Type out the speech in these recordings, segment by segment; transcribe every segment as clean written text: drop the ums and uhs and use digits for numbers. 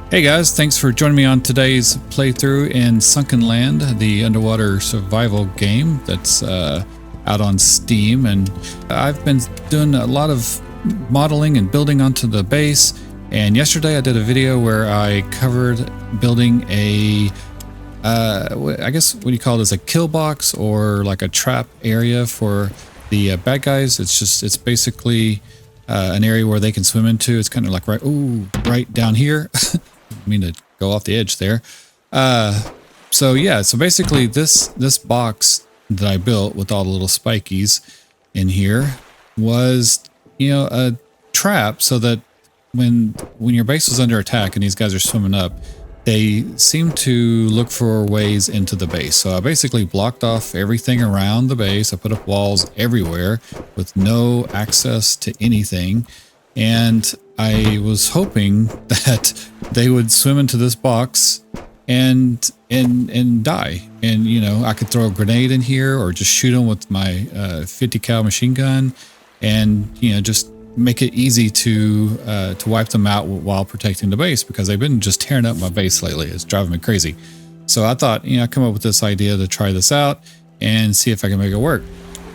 Hey guys, thanks for joining me on today's playthrough in Sunkenland, the underwater survival game that's out on Steam. And I've been doing a lot of modeling and building onto the base. And yesterday I did a video where I covered building a, I guess what do you call this, a kill box or like a trap area for the bad guys. It's basically an area where they can swim into. It's kind of like right down here. I mean to go off the edge there. So yeah, so basically this box that I built with all the little spikies in here was, you know, a trap so that when your base was under attack and these guys are swimming up, they seem to look for ways into the base. So I basically blocked off everything around the base. I put up walls everywhere with no access to anything. And I was hoping that they would swim into this box and die. And, you know, I could throw a grenade in here or just shoot them with my 50 cal machine gun and, you know, just make it easy to wipe them out while protecting the base, because they've been just tearing up my base lately. It's driving me crazy. So I thought, you know, I'd come up with this idea to try this out and see if I can make it work.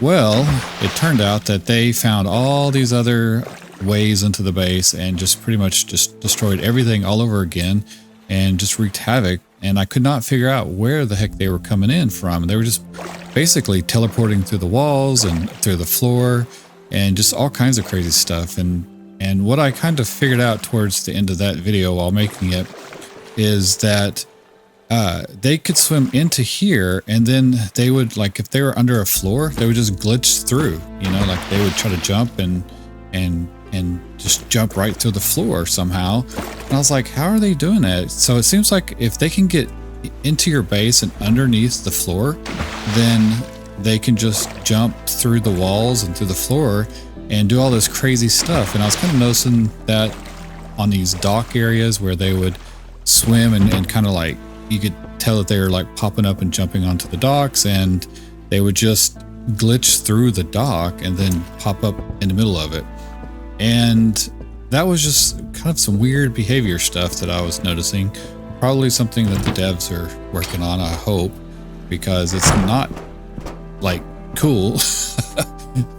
Well, it turned out that they found all these other ways into the base and just pretty much just destroyed everything all over again and just wreaked havoc. And I could not figure out where the heck they were coming in from. They were just basically teleporting through the walls and through the floor and just all kinds of crazy stuff. And what I kind of figured out towards the end of that video while making it is that they could swim into here, and then they would, like, if they were under a floor, they would just glitch through, you know, like they would try to jump and just jump right through the floor somehow. And I was like, how are they doing that? So it seems like if they can get into your base and underneath the floor, then they can just jump through the walls and through the floor and do all this crazy stuff. And I was kind of noticing that on these dock areas where they would swim and kind of like, you could tell that they were like popping up and jumping onto the docks, and they would just glitch through the dock and then pop up in the middle of it. And that was just kind of some weird behavior stuff that I was noticing. Probably something that the devs are working on, I hope, because it's not like cool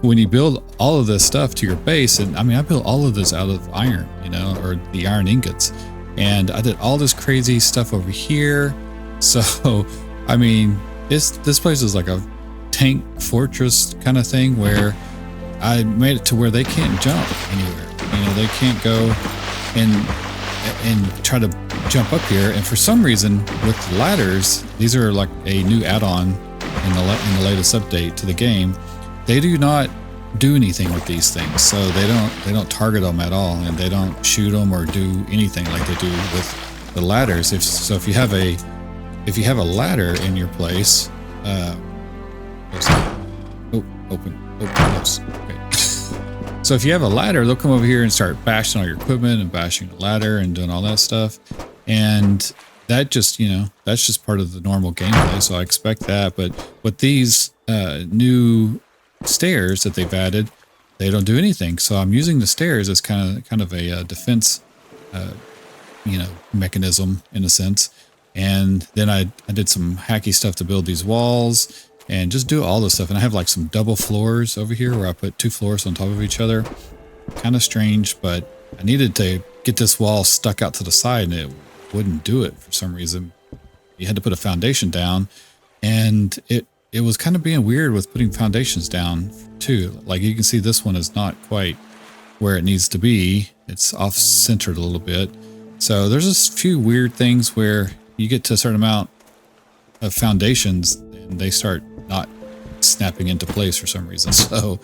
when you build all of this stuff to your base. And I mean, I built all of this out of iron, you know, or the iron ingots, and I did all this crazy stuff over here. So I mean, this place is like a tank fortress kind of thing where I made it to where they can't jump anywhere. You know, they can't go and try to jump up here. And for some reason, with ladders, these are like a new add-on in the latest update to the game. They do not do anything with these things, so they don't target them at all, and they don't shoot them or do anything like they do with the ladders. If you have a ladder in your place, close. Okay. So if you have a ladder, they'll come over here and start bashing all your equipment and bashing the ladder and doing all that stuff. And that just, you know, that's just part of the normal gameplay. So I expect that. But with these new stairs that they've added, they don't do anything. So I'm using the stairs as kind of a defense, you know, mechanism in a sense. And then I did some hacky stuff to build these walls and just do all this stuff. And I have like some double floors over here where I put 2 floors on top of each other. Kind of strange, but I needed to get this wall stuck out to the side and it wouldn't do it for some reason. You had to put a foundation down, and it was kind of being weird with putting foundations down too. Like you can see, this one is not quite where it needs to be. It's off centered a little bit. So there's just a few weird things where you get to a certain amount of foundations and they start not snapping into place for some reason. So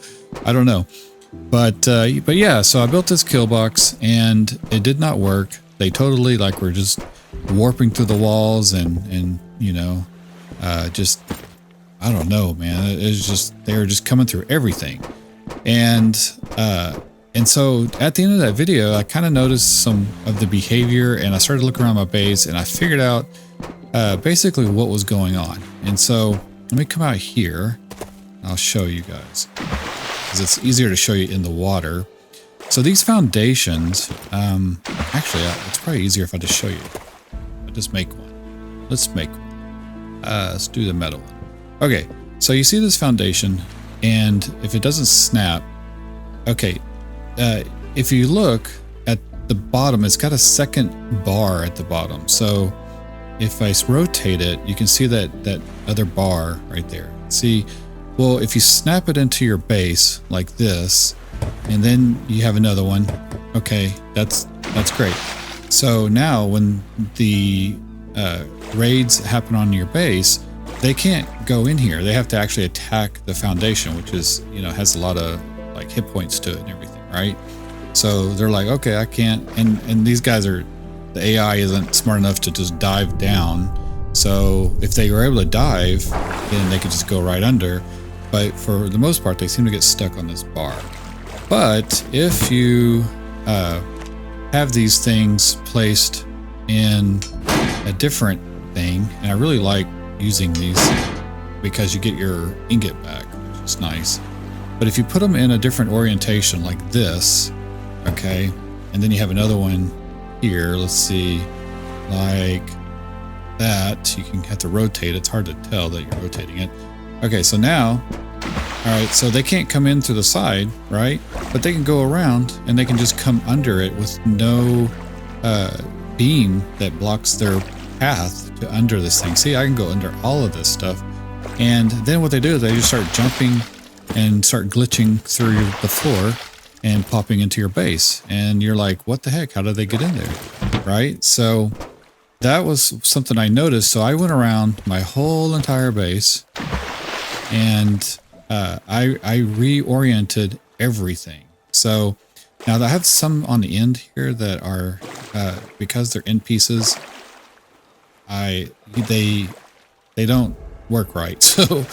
I don't know, but yeah, so I built this kill box and it did not work. They totally like were just warping through the walls and you know, just, I don't know, man. It's just, they were just coming through everything. And so at the end of that video, I kind of noticed some of the behavior, and I started looking around my base and I figured out basically what was going on. And so let me come out here. I'll show you guys, because it's easier to show you in the water. So these foundations, actually, it's probably easier if I just show you. I'll just make one. Let's make one. Let's do the metal one. Okay, so you see this foundation, and if it doesn't snap, okay, if you look at the bottom, it's got a second bar at the bottom. So if I rotate it, you can see that other bar right there. See, well, if you snap it into your base like this, and then you have another one, okay, that's great. So now when the raids happen on your base, they can't go in here. They have to actually attack the foundation, which is, you know, has a lot of like hit points to it and everything, right? So they're like, okay, I can't, and these guys are, the AI isn't smart enough to just dive down. So if they were able to dive, then they could just go right under. But for the most part, they seem to get stuck on this bar. But if you have these things placed in a different thing, and I really like using these because you get your ingot back, which is nice. But if you put them in a different orientation like this, okay, and then you have another one here, let's see, like that, you can have to rotate. It's hard to tell that you're rotating it. Okay, so now, all right, so they can't come in through the side, right? But they can go around and they can just come under it with no beam that blocks their path to under this thing. See, I can go under all of this stuff. And then what they do is they just start jumping and start glitching through the floor and popping into your base. And you're like, what the heck? How did they get in there? Right? So that was something I noticed. So I went around my whole entire base and I reoriented everything. So now I have some on the end here that are, because they're end pieces, they don't work right. So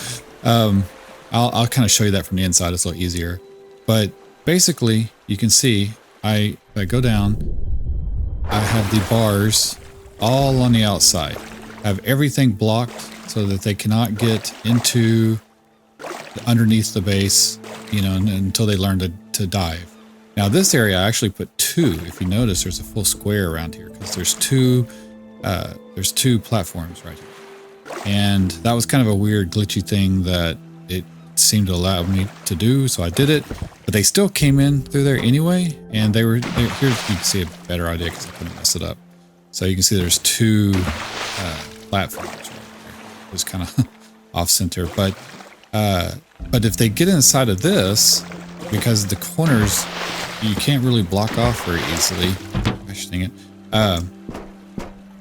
I'll kind of show you that from the inside. It's a little easier. But basically, you can see if I go down, I have the bars all on the outside. I have everything blocked so that they cannot get into underneath the base, you know, until they learn to dive. Now this area I actually put two. If you notice, there's a full square around here because there's two platforms right here. And that was kind of a weird glitchy thing that it seemed to allow me to do, so I did it. But they still came in through there anyway, and here you can see a better idea because I couldn't mess it up. So you can see there's two platforms right there. It was kind of off center, but if they get inside of this, because the corners you can't really block off very easily. Gosh dang it.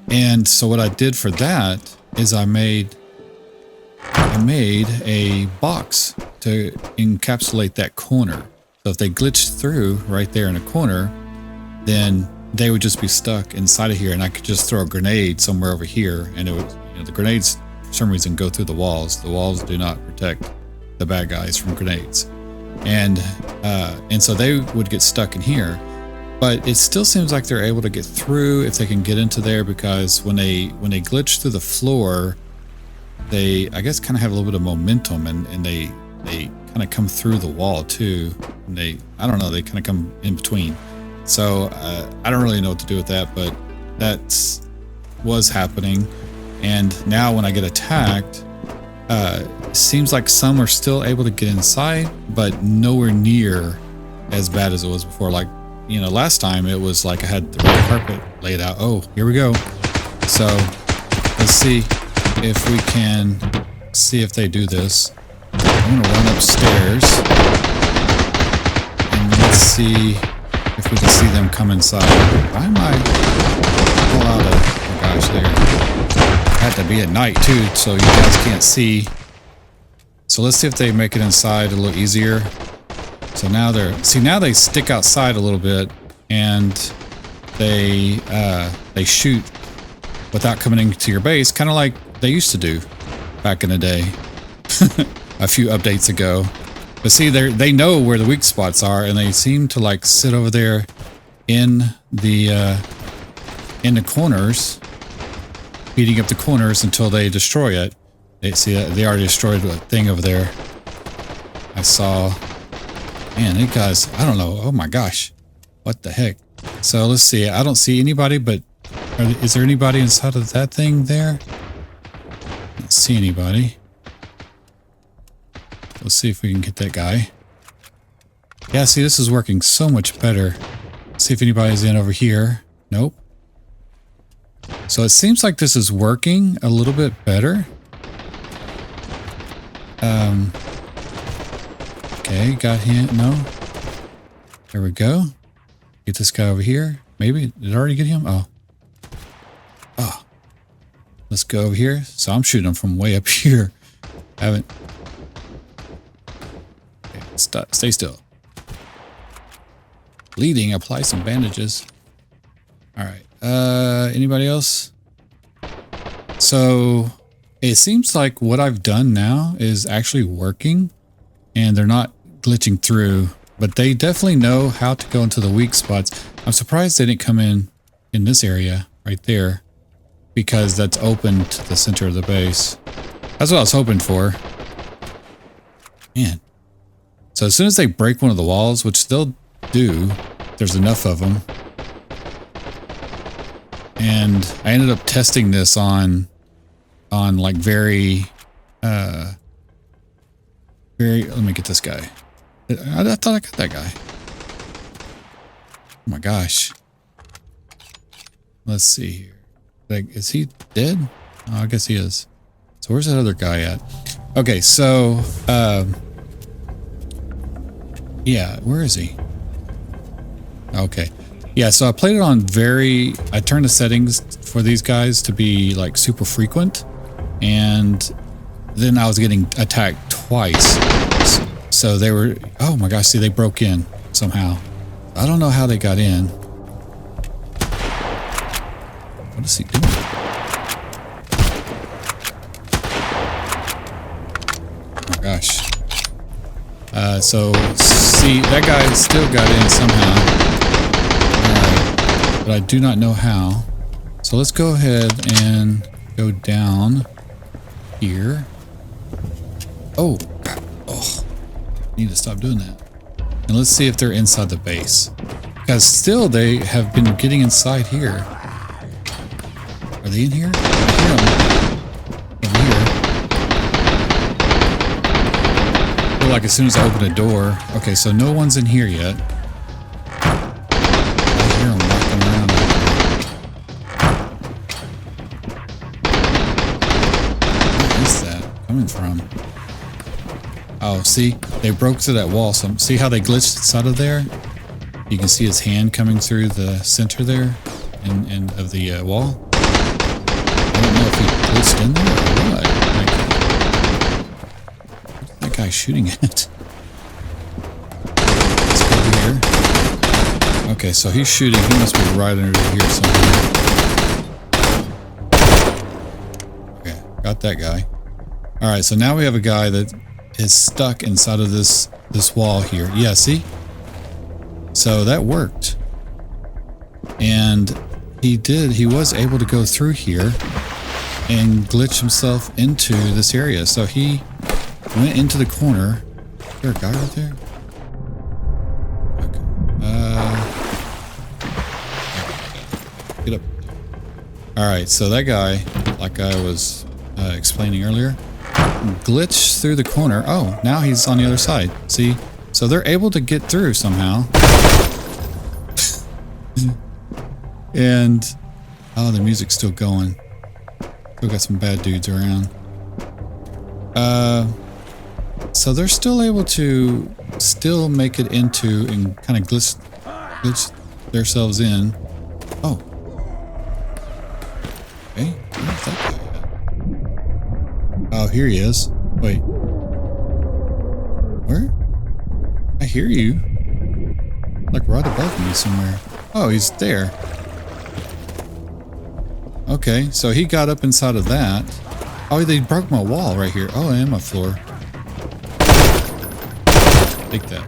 And so what I did for that is I made a box to encapsulate that corner. So if they glitched through right there in a corner, then they would just be stuck inside of here, and I could just throw a grenade somewhere over here, and it would, you know, the grenades for some reason go through the walls. The walls do not protect the bad guys from grenades, and so they would get stuck in here. But it still seems like they're able to get through if they can get into there, because when they glitch through the floor, they, I guess, kind of have a little bit of momentum, and they kind of come through the wall too. And I don't know, they kind of come in between. So I don't really know what to do with that, but that was happening. And now when I get attacked, it seems like some are still able to get inside, but nowhere near as bad as it was before. Like, you know, last time it was like I had the red carpet laid out. Oh, here we go. So let's see if we can see if they do this. I'm gonna run upstairs and let's see if we can see them come inside. I might pull out oh gosh, there. I had to be at night too, so you guys can't see. So let's see if they make it inside a little easier. So now now they stick outside a little bit, and they shoot without coming into your base, kind of like they used to do back in the day, a few updates ago. But see, they know where the weak spots are, and they seem to like sit over there in the corners, beating up the corners until they destroy it. They already destroyed a thing over there. I saw. Man, these guys, I don't know. Oh my gosh. What the heck? So let's see. I don't see anybody, but is there anybody inside of that thing there? I don't see anybody. Let's see if we can get that guy. Yeah, see, this is working so much better. See if anybody's in over here. Nope. So it seems like this is working a little bit better. Okay, got him. No. There we go. Get this guy over here. Maybe. Did I already get him? Oh. Oh. Let's go over here. So I'm shooting him from way up here. Haven't. Okay, stay still. Bleeding. Apply some bandages. All right. Anybody else? So it seems like what I've done now is actually working, and they're not glitching through, but they definitely know how to go into the weak spots. I'm surprised they didn't come in this area right there, because that's open to the center of the base. That's what I was hoping for. Man. So as soon as they break one of the walls, which they'll do, there's enough of them. And I ended up testing this on like very, let me get this guy. I thought I got that guy. Oh my gosh. Let's see here. Like, is he dead? Oh, I guess he is. So where's that other guy at? Okay, so, yeah, where is he? Okay. Yeah, so I played it on I turned the settings for these guys to be like super frequent, and then I was getting attacked twice. So they were, oh my gosh, see, they broke in somehow. I don't know how they got in. What is he doing? Oh my gosh. So see, that guy still got in somehow. But I do not know how. So let's go ahead and go down here. Oh, oh, need to stop doing that. And let's see if they're inside the base, because still they have been getting inside here. Are they in here? I hear them over here. I feel like as soon as I open a door. Okay, so no one's in here yet. From oh, see, they broke through that wall. So see how they glitched inside of there? You can see his hand coming through the center there and of the wall. I don't know if he glitched in there or what. Like, what's that guy shooting at? Let's go over here. Okay, so he's shooting. He must be right under here somewhere. Okay, got that guy. All right, so now we have a guy that is stuck inside of this wall here. Yeah, see? So that worked. And he was able to go through here and glitch himself into this area. So he went into the corner. Is there a guy right there? Okay. Get up. All right, so that guy, like I was explaining earlier, glitch through the corner. Oh, now he's on the other side. See? So they're able to get through somehow. And oh, the music's still going. Still got some bad dudes around. So they're still able to make it into and kind of glitch themselves in. Oh. Okay, where's that guy? Oh, here he is. Wait. Where? I hear you. Like right above me somewhere. Oh, he's there. Okay, so he got up inside of that. Oh, they broke my wall right here. Oh, and my floor. Take that.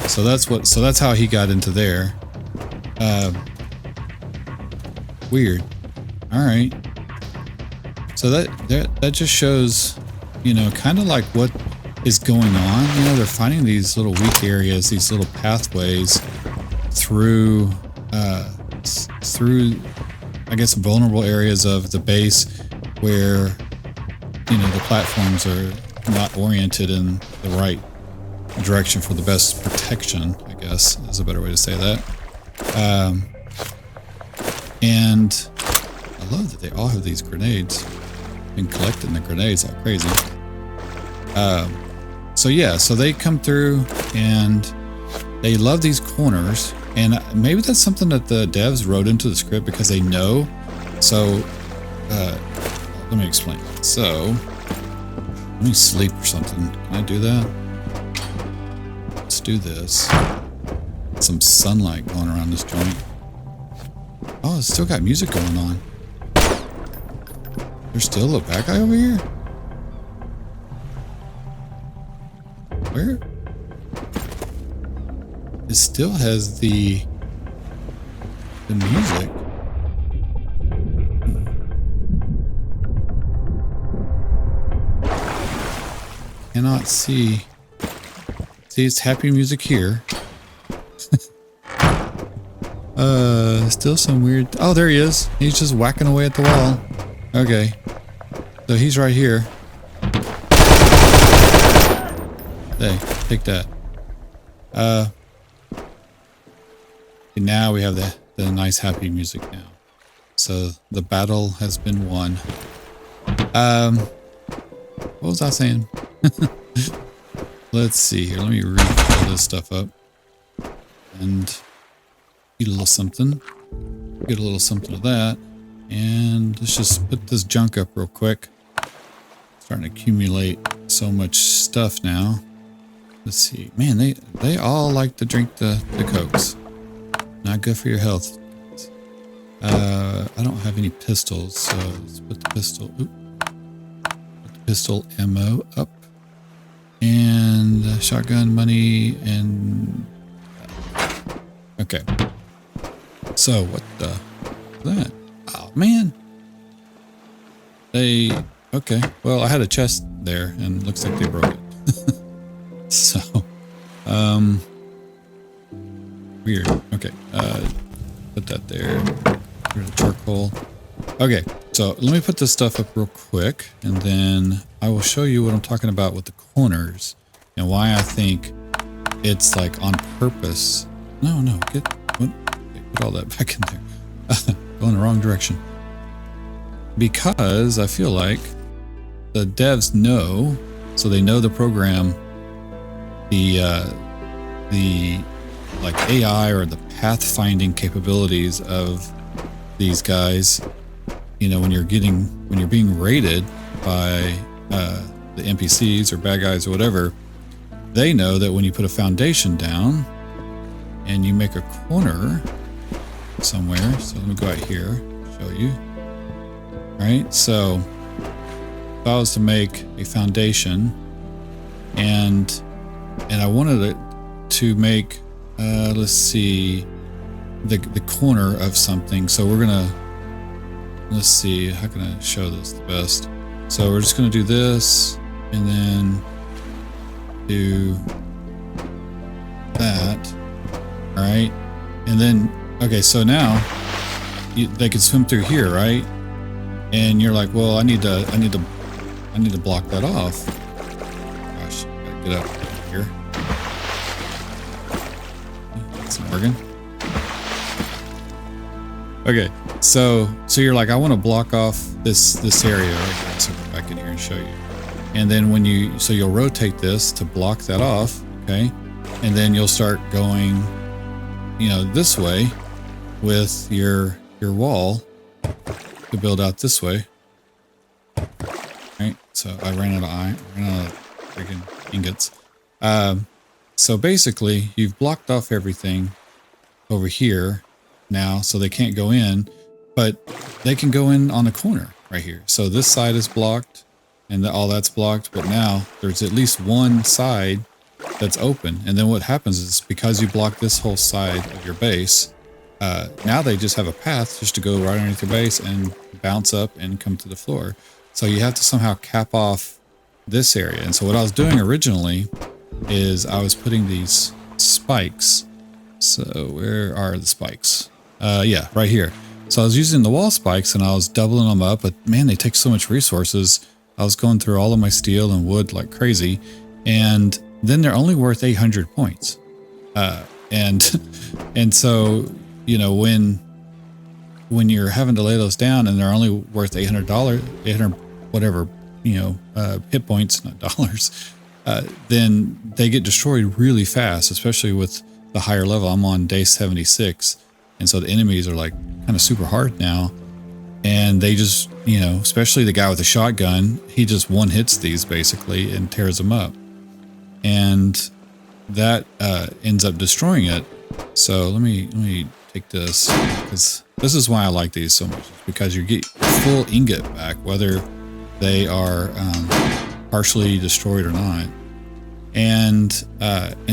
So that's how he got into there. Weird. All right. So that just shows, you know, kind of like what is going on. You know, they're finding these little weak areas, these little pathways, through through I guess vulnerable areas of the base where the platforms are not oriented in the right direction for the best protection, I guess is a better way to say that. And I love that they all have these grenades. Been collecting the grenades like crazy. So yeah, so they come through and they love these corners, and maybe that's something that the devs wrote into the script because they know. So let me explain. So let me sleep or something. Can I do that? Let's do this. Some sunlight going around this joint. Oh, it's still got music going on. There's still a little bad guy over here? Where? It still has the music. Cannot see. See, it's happy music here. Still some weird. Oh, there he is. He's just whacking away at the wall. Okay. So he's right here. Hey, take that. And now we have the nice happy music now. So the battle has been won. What was I saying? Let's see here. Let me read all this stuff up. And eat a little something. Get a little something of that. And let's just put this junk up real quick. Starting to accumulate so much stuff now. Let's see. Man, they all like to drink the Cokes. Not good for your health. I don't have any pistols, so let's put the pistol. Put the pistol ammo up. And shotgun money and okay. So what the that? Oh man. Okay. Well, I had a chest there and looks like they broke it. So weird. Okay. Put that there. Here's a charcoal. Okay, so let me put this stuff up real quick, and then I will show you what I'm talking about with the corners and why I think it's like on purpose. No, put all that back in there. Going the wrong direction. Because I feel like the devs know, so they know the program, the like AI or the pathfinding capabilities of these guys. When you're being raided by the NPCs or bad guys or whatever, they know that when you put a foundation down and you make a corner somewhere, so let me go out here, show you. All right, so if I was to make a foundation and I wanted it to make, let's see, the corner of something. So we're gonna, let's see, how can I show this the best? So we're just gonna do this and then do that. All right, and then okay, so now they can swim through here, right? And you're like, well, I need to block that off. Gosh, gotta get up here. It's not working. Okay, so you're like, I want to block off this area right here. So go back in here and show you. And then you'll rotate this to block that off, okay? And then you'll start going, this way with your wall to build out this way. Right? So I ran out of iron, freaking ingots. So basically, you've blocked off everything over here now, so they can't go in, but they can go in on the corner right here. So this side is blocked and all that's blocked, but now there's at least one side that's open. And then what happens is, because you block this whole side of your base, now they just have a path just to go right underneath your base and bounce up and come to the floor. So you have to somehow cap off this area. And so what I was doing originally is I was putting these spikes So where are the spikes? Yeah, right here. So I was using the wall spikes and I was doubling them up, but man, they take so much resources. I was going through all of my steel and wood like crazy, and then they're only worth 800 points. And so, you know, when you're having to lay those down and they're only worth $800, 800 whatever, you know, hit points, not dollars, then they get destroyed really fast, especially with the higher level. I'm on day 76, and so the enemies are like kind of super hard now, and they just, you know, especially the guy with the shotgun, he just one hits these basically and tears them up, and that ends up destroying it. So let me take this, because this is why I like these so much, because you get full ingot back whether they are partially destroyed or not. And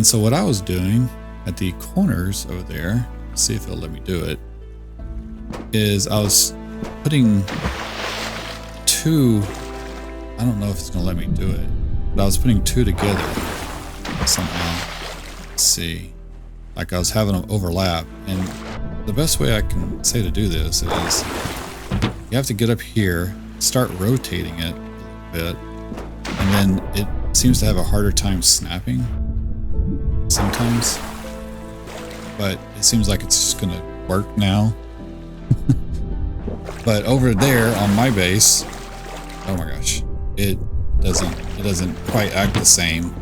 so what I was doing at the corners over there, see if it'll let me do it, is I was putting two, I don't know if it's gonna let me do it, but I was putting two together somehow. Let's see, like I was having them overlap, and the best way I can say to do this is you have to get up here, start rotating it a bit, and then it seems to have a harder time snapping sometimes, but it seems like it's just gonna work now. But over there on my base, oh my gosh, it doesn't quite act the same.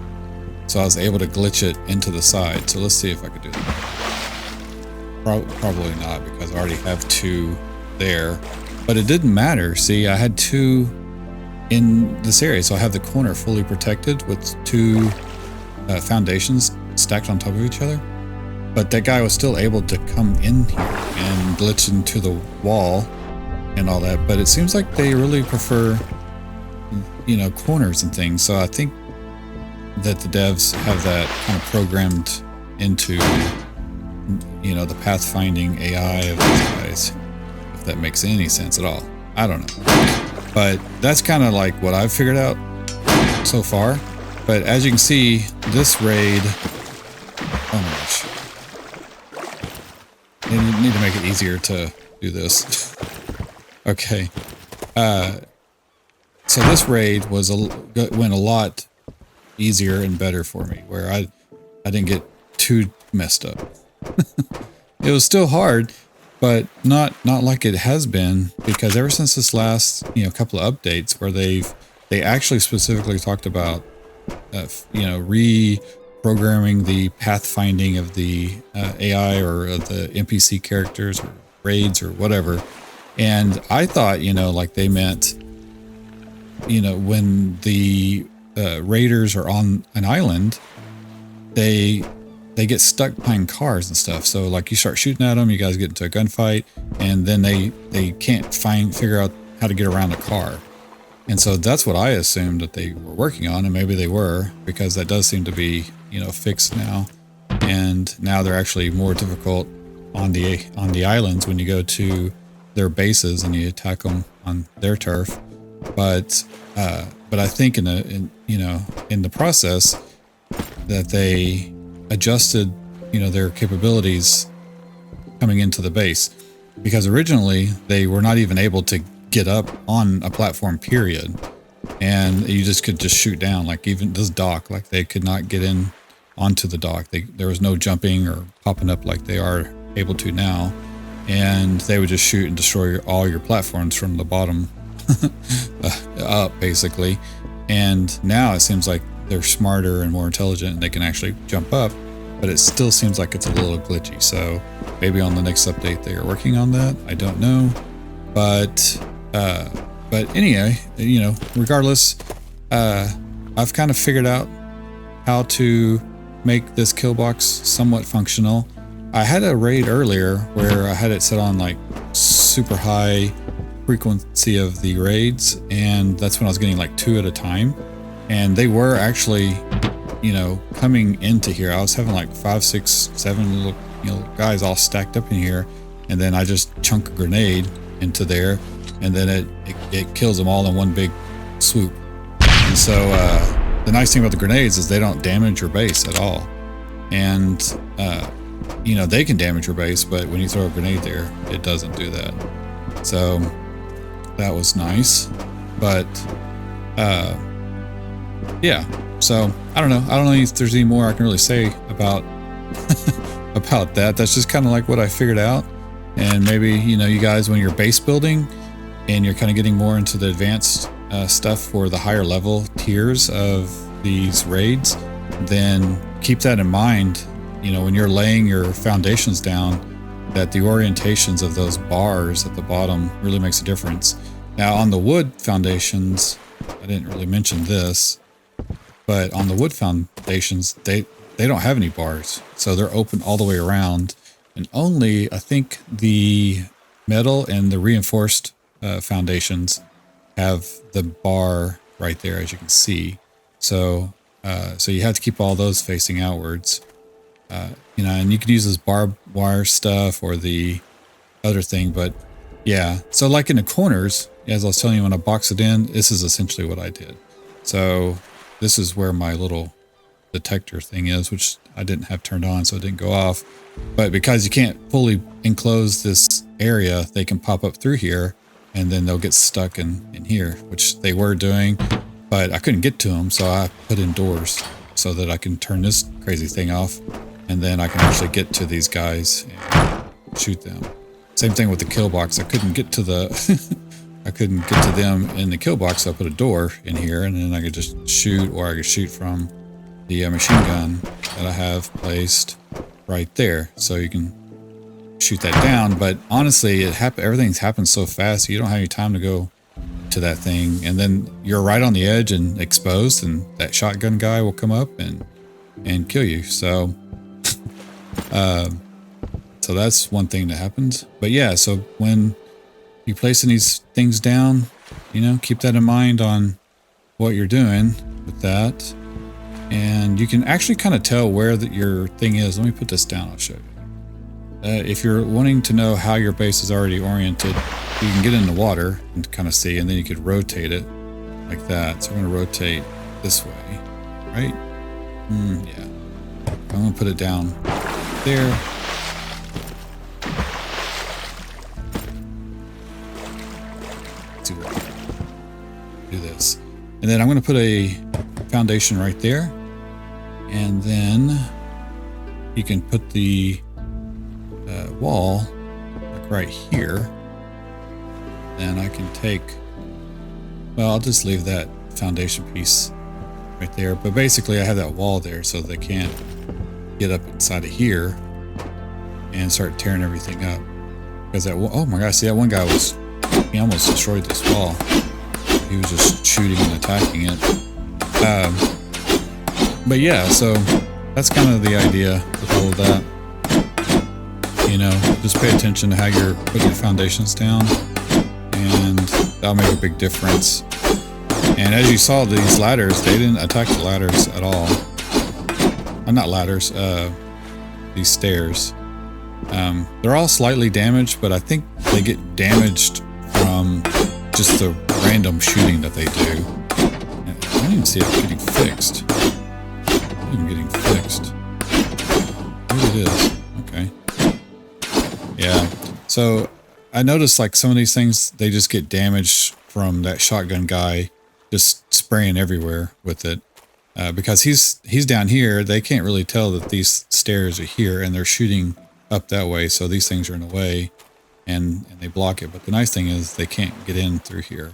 So I was able to glitch it into the side. So let's see if I could do that. Probably not, because I already have two there, but it didn't matter. See, I had two in this area, so I have the corner fully protected with two foundations stacked on top of each other. But that guy was still able to come in here and glitch into the wall and all that. But it seems like they really prefer, you know, corners and things. So I think that the devs have that kind of programmed into, you know, the pathfinding AI of these guys, if that makes any sense at all. I don't know. But that's kind of like what I've figured out so far. But as you can see, this raid, oh my gosh, I need to make it easier to do this. Okay. So this raid went a lot easier and better for me, where I didn't get too messed up. It was still hard, but not like it has been, because ever since this last, you know, couple of updates where they actually specifically talked about you know, reprogramming the pathfinding of the AI or of the NPC characters or raids or whatever. And I thought, you know, like they meant, you know, when the raiders are on an island, they get stuck behind cars and stuff. So like you start shooting at them, you guys get into a gunfight, and then they can't figure out how to get around a car. And so that's what I assumed that they were working on, and maybe they were, because that does seem to be, you know, fixed now. And now they're actually more difficult on the islands when you go to their bases and you attack them on their turf. But I think in the process that they adjusted, you know, their capabilities coming into the base, because originally they were not even able to get up on a platform, period, and you just could just shoot down. Like even this dock, like they could not get in onto the dock. There was no jumping or popping up like they are able to now, and they would just shoot and destroy all your platforms from the bottom up, basically. And now it seems like they're smarter and more intelligent, and they can actually jump up, but it still seems like it's a little glitchy. So maybe on the next update they are working on that. I don't know, but anyway, you know, regardless, I've kind of figured out how to make this kill box somewhat functional. I had a raid earlier where I had it set on like super high frequency of the raids, and that's when I was getting like 2 at a time, and they were actually, you know, coming into here. I was having like 5, 6, 7 little, you know, guys all stacked up in here, and then I just chunk a grenade into there, and then it kills them all in one big swoop. And so the nice thing about the grenades is they don't damage your base at all. And you know, they can damage your base, but when you throw a grenade there, it doesn't do that. So that was nice. But yeah, so I don't know if there's any more I can really say about about that. That's just kind of like what I figured out. And maybe, you know, you guys, when you're base building and you're kind of getting more into the advanced stuff for the higher level tiers of these raids, then keep that in mind, you know, when you're laying your foundations down, that the orientations of those bars at the bottom really makes a difference. Now on the wood foundations, I didn't really mention this, but on the wood foundations, they don't have any bars. So they're open all the way around. And only, I think, the metal and the reinforced foundations have the bar right there, as you can see. So so you have to keep all those facing outwards. You know, and you could use this barbed wire stuff or the other thing, but yeah. So like in the corners, as I was telling you when I boxed it in, this is essentially what I did. So this is where my little detector thing is, which I didn't have turned on, so it didn't go off. But because you can't fully enclose this area, they can pop up through here, and then they'll get stuck in here, which they were doing, but I couldn't get to them, so I put in doors so that I can turn this crazy thing off, and then I can actually get to these guys and shoot them. Same thing with the kill box. I couldn't get to the I couldn't get to them in the kill box, so I put a door in here, and then I could just shoot, or I could shoot from the machine gun that I have placed right there, so you can shoot that down. But honestly, everything's happened so fast, you don't have any time to go to that thing, and then you're right on the edge and exposed, and that shotgun guy will come up and kill you. So so that's one thing that happens. But yeah, so when you're placing these things down, you know, keep that in mind on what you're doing with that. And you can actually kind of tell where your thing is. Let me put this down, I'll show you. If you're wanting to know how your base is already oriented, you can get in the water and kind of see, and then you could rotate it like that. So I'm going to rotate this way, right? Yeah. I'm going to put it down there. Do this. And then I'm going to put a foundation right there. And then you can put the wall like right here. Then I can take, well, I'll just leave that foundation piece right there. But basically I have that wall there so they can't get up inside of here and start tearing everything up. Because that, oh my gosh, see that one guy he almost destroyed this wall. He was just shooting and attacking it. But yeah, so that's kind of the idea with all of that. You know, just pay attention to how you're putting your foundations down, and that'll make a big difference. And as you saw, these ladders, they didn't attack the ladders at all. Not ladders, these stairs. They're all slightly damaged, but I think they get damaged from just the random shooting that they do. I don't even see it getting fixed. Even getting fixed. There it is. Okay. Yeah. So I noticed like some of these things, they just get damaged from that shotgun guy just spraying everywhere with it. Because he's down here, they can't really tell that these stairs are here, and they're shooting up that way. So these things are in the way, and they block it. But the nice thing is they can't get in through here.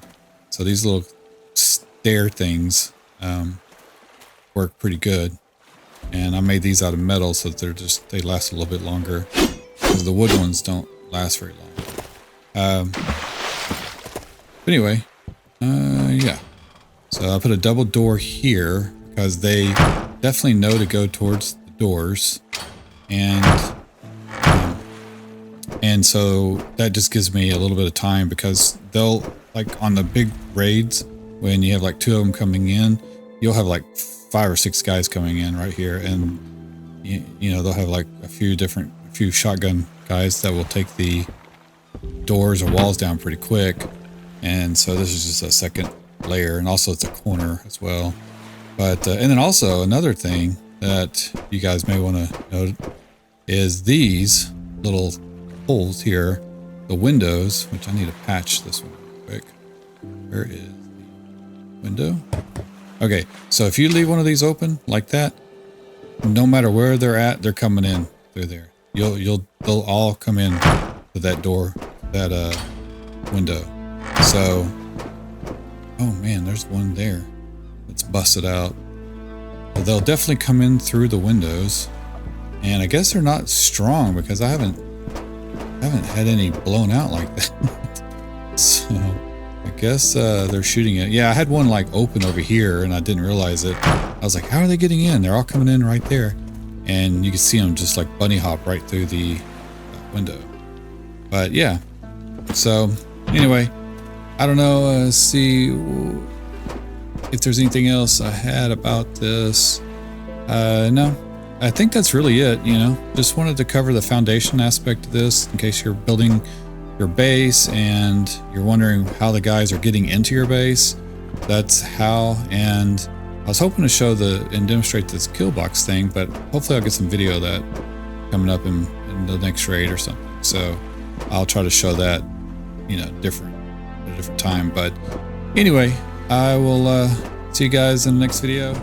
So these little stair things work pretty good. And I made these out of metal so that they last a little bit longer, because the wood ones don't last very long. But anyway, yeah. So I put a double door here because they definitely know to go towards the doors, and so that just gives me a little bit of time, because they'll, like on the big raids, when you have like 2 of them coming in, you'll have like 5 or 6 guys coming in right here, and you know, they'll have like a few shotgun guys that will take the doors or walls down pretty quick. And so this is just a second layer, and also it's a corner as well. But and then also another thing that you guys may want to note is these little holes here, the windows, which I need to patch this one real quick. Where is the window? Okay, so if you leave one of these open like that, no matter where they're at, they're coming in through there. They'll all come in to that door, that window. So, oh man, there's one there that's busted out. But they'll definitely come in through the windows, and I guess they're not strong because I haven't had any blown out like that. So I guess they're shooting it. Yeah, I had one like open over here and I didn't realize it. I was like, how are they getting in? They're all coming in right there, and you can see them just like bunny hop right through the window. But yeah, so anyway, I don't know, see if there's anything else I had about this. No, I think that's really it, you know. Just wanted to cover the foundation aspect of this in case you're building your base and you're wondering how the guys are getting into your base. That's how. And I was hoping to show and demonstrate this kill box thing, but hopefully I'll get some video of that coming up in the next raid or something. So I'll try to show that, you know, at a different time. But anyway, I will see you guys in the next video.